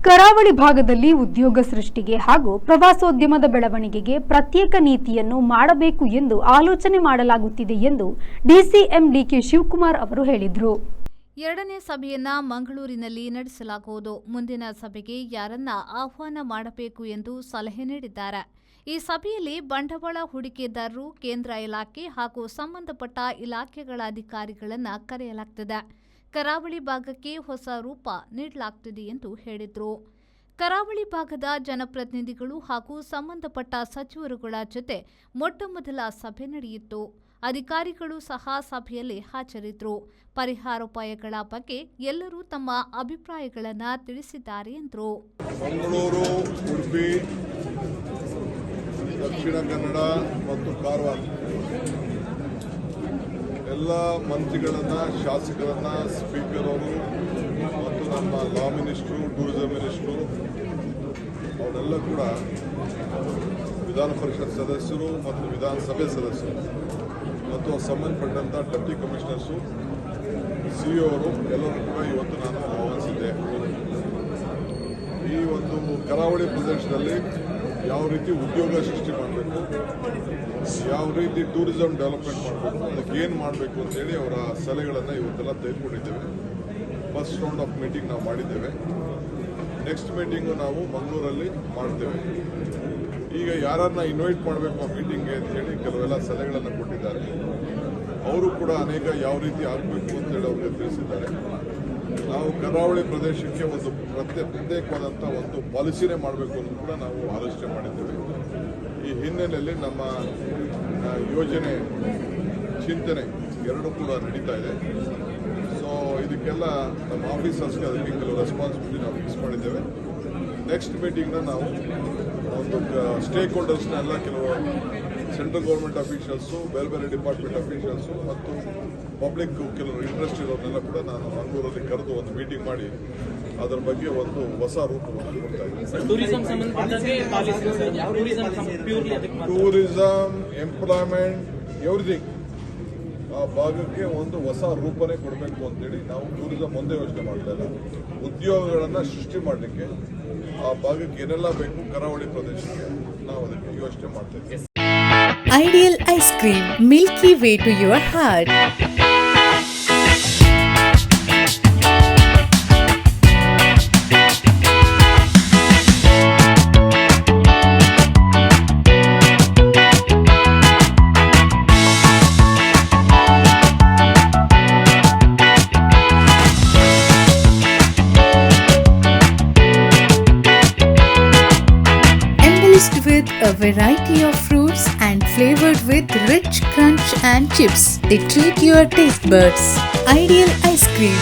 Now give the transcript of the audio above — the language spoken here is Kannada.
ಕರಾವಳಿ ಭಾಗದಲ್ಲಿ ಉದ್ಯೋಗ ಸೃಷ್ಟಿಗೆ ಹಾಗೂ ಪ್ರವಾಸೋದ್ಯಮದ ಬೆಳವಣಿಗೆಗೆ ಪ್ರತ್ಯೇಕ ನೀತಿಯನ್ನು ಮಾಡಬೇಕು ಎಂದು ಆಲೋಚನೆ ಮಾಡಲಾಗುತ್ತಿದೆ ಎಂದು ಡಿಸಿಎಂ ಡಿಕೆ ಶಿವಕುಮಾರ್ ಅವರು ಹೇಳಿದರು. ಎರಡನೇ ಸಭೆಯನ್ನ ಮಂಗಳೂರಿನಲ್ಲಿ ನಡೆಸಲಾಗುವುದು. ಮುಂದಿನ ಸಭೆಗೆ ಯಾರನ್ನ ಆಹ್ವಾನ ಮಾಡಬೇಕು ಎಂದು ಸಲಹೆ ನೀಡಿದ್ದಾರೆ. ಈ ಸಭೆಯಲ್ಲಿ ಬಂಡವಾಳ ಹೂಡಿಕೆದಾರರು, ಕೇಂದ್ರ ಇಲಾಖೆ ಹಾಗೂ ಸಂಬಂಧಪಟ್ಟ ಇಲಾಖೆಗಳ ಅಧಿಕಾರಿಗಳನ್ನು ಕರೆಯಲಾಗುತ್ತದೆ. ಕರಾವಳಿ ಭಾಗಕ್ಕೆ ಹೊಸ ರೂಪ ನೀಡಲಾಗುತ್ತಿದೆ ಎಂದು ಹೇಳಿದರು. ಕರಾವಳಿ ಭಾಗದ ಜನಪ್ರತಿನಿಧಿಗಳು ಹಾಗೂ ಸಂಬಂಧಪಟ್ಟ ಸಚಿವರುಗಳ ಜೊತೆ ಮೊಟ್ಟಮೊದಲ ಸಭೆ ನಡೆಯಿತು. ಅಧಿಕಾರಿಗಳು ಸಹ ಸಭೆಯಲ್ಲಿ ಹಾಜರಿದ್ದರು. ಪರಿಹಾರೋಪಾಯಗಳ ಬಗ್ಗೆ ಎಲ್ಲರೂ ತಮ್ಮ ಅಭಿಪ್ರಾಯಗಳನ್ನು ತಿಳಿಸಿದ್ದಾರೆ ಎಂದರು. ಮಂಗಳೂರು, ಉಡುಪಿ, ದಕ್ಷಿಣ ಕನ್ನಡ ಮತ್ತು ಕಾರವಾರ ಎಲ್ಲ ಮಂತ್ರಿಗಳನ್ನ, ಶಾಸಕರನ್ನ, ಸ್ಪೀಕರ್ ಅವರು ಮತ್ತು ನಮ್ಮ ಲಾ ಮಿನಿಸ್ಟ್ರು, ಟೂರಿಸಂ ಮಿನಿಸ್ಟ್ರು ಅವರೆಲ್ಲ ಕೂಡ ವಿಧಾನ ಪರಿಷತ್ ಸದಸ್ಯರು ಮತ್ತು ವಿಧಾನಸಭೆ ಸದಸ್ಯರು ಮತ್ತು ಸಂಬಂಧಪಟ್ಟಂಥ ಡೆಪ್ಟಿ ಕಮಿಷನರ್ಸು, ಸಿಇಒ ಅವರು ಎಲ್ಲರೂ ಕೂಡ ಇವತ್ತು ನಾನು ಆಹ್ವಾನಿಸಿದ್ದೆ. ಈ ಒಂದು ಕರಾವಳಿ ಪ್ರದೇಶದಲ್ಲಿ ಯಾವ ರೀತಿ ಉದ್ಯೋಗ ಸೃಷ್ಟಿ ಮಾಡಬೇಕು, ಯಾವ ರೀತಿ ಟೂರಿಸಂ ಡೆವಲಪ್ಮೆಂಟ್ ಮಾಡಬೇಕು, ಅದಕ್ಕೆ ಏನು ಮಾಡಬೇಕು ಅಂತೇಳಿ ಅವರ ಸಲಹೆಗಳನ್ನು ಇವತ್ತೆಲ್ಲ ತೆಗೆದುಕೊಂಡಿದ್ದೇವೆ. ಫಸ್ಟ್ ರೌಂಡ್ ಆಫ್ ಮೀಟಿಂಗ್ ನಾವು ಮಾಡಿದ್ದೇವೆ. ನೆಕ್ಸ್ಟ್ ಮೀಟಿಂಗು ನಾವು ಮಂಗಳೂರಲ್ಲಿ ಮಾಡ್ತೇವೆ. ಈಗ ಯಾರನ್ನ ಇನ್ವೈಟ್ ಮಾಡಬೇಕು ಆ ಮೀಟಿಂಗ್ಗೆ ಅಂತೇಳಿ ಕೆಲವೆಲ್ಲ ಸಲಹೆಗಳನ್ನು ಕೊಟ್ಟಿದ್ದಾರೆ. ಅವರು ಕೂಡ ಅನೇಕ ಯಾವ ರೀತಿ ಆಗಬೇಕು ಅಂತೇಳಿ ಅವರಿಗೆ ತಿಳಿಸಿದ್ದಾರೆ. ನಾವು ಕರಾವಳಿ ಪ್ರದೇಶಕ್ಕೆ ಒಂದು ಪ್ರತ್ಯೇಕವಾದಂಥ ಒಂದು ಪಾಲಿಸಿನೇ ಮಾಡಬೇಕು ಅಂತ ಕೂಡ ನಾವು ಆಲೋಚನೆ ಮಾಡಿದ್ದೇವೆ. ಈ ಹಿನ್ನೆಲೆಯಲ್ಲಿ ನಮ್ಮ ಯೋಜನೆ, ಚಿಂತನೆ ಎರಡೂ ಕೂಡ ನಡೀತಾ ಇದೆ. ಸೊ ಇದಕ್ಕೆಲ್ಲ ನಮ್ಮ ಆಫೀಸರ್ಸ್ಗೆ ಅದಕ್ಕೆ ಕೆಲವು ರೆಸ್ಪಾನ್ಸಿಬಿಲಿಟಿ ನಾವು ಫಿಕ್ಸ್ ಮಾಡಿದ್ದೇವೆ. ನೆಕ್ಸ್ಟ್ ಮೀಟಿಂಗ್ನ ನಾವು ಒಂದು ಸ್ಟೇಕ್ ಹೋಲ್ಡರ್ಸ್ನ ಎಲ್ಲ ಕೆಲವು ಸೆಂಟ್ರಲ್ ಗೌರ್ಮೆಂಟ್ ಅಫಿಷಿಯಲ್ಸು, ಬೇರೆ ಬೇರೆ ಡಿಪಾರ್ಟ್ಮೆಂಟ್ ಅಫಿಷಿಯಲ್ಸು ಮತ್ತು ಪಬ್ಲಿಕ್ ಕೆಲವರು ಇಂಟ್ರೆಸ್ಟ್ ಇರೋದನ್ನೆಲ್ಲ ಕೂಡ ನಾನು ಮಂಗಳೂರಲ್ಲಿ ಕರೆದು ಒಂದು ಮೀಟಿಂಗ್ ಮಾಡಿ ಅದರ ಬಗ್ಗೆ ಒಂದು ಹೊಸ ರೂಪವನ್ನು ಕೊಡ್ತಾ ಇದ್ದೀನಿ. ಟೂರಿಸಂ, ಎಂಪ್ಲಾಯ್ಮೆಂಟ್, ಎವ್ರಿಥಿಂಗ್ ಆ ಭಾಗಕ್ಕೆ ಒಂದು ಹೊಸ ರೂಪನೇ ಕೊಡಬೇಕು ಅಂತೇಳಿ ನಾವು ಟೂರಿಸಂ ಒಂದೇ ಯೋಚನೆ ಮಾಡ್ತಾ ಇಲ್ಲ, ಉದ್ಯೋಗಗಳನ್ನು ಸೃಷ್ಟಿ ಮಾಡಲಿಕ್ಕೆ ಆ ಭಾಗಕ್ಕೆ ಏನೆಲ್ಲ ಬೇಕು ಕರಾವಳಿ ಪ್ರದೇಶಕ್ಕೆ ನಾವು ಅದಕ್ಕೆ ಯೋಚನೆ ಮಾಡ್ತಾ ಇದ್ದೀವಿ. Ideal ice cream, milky way to your heart. Embellished with a variety of fruits and flavored with rich crunch and chips. They treat your taste buds. Ideal ice cream.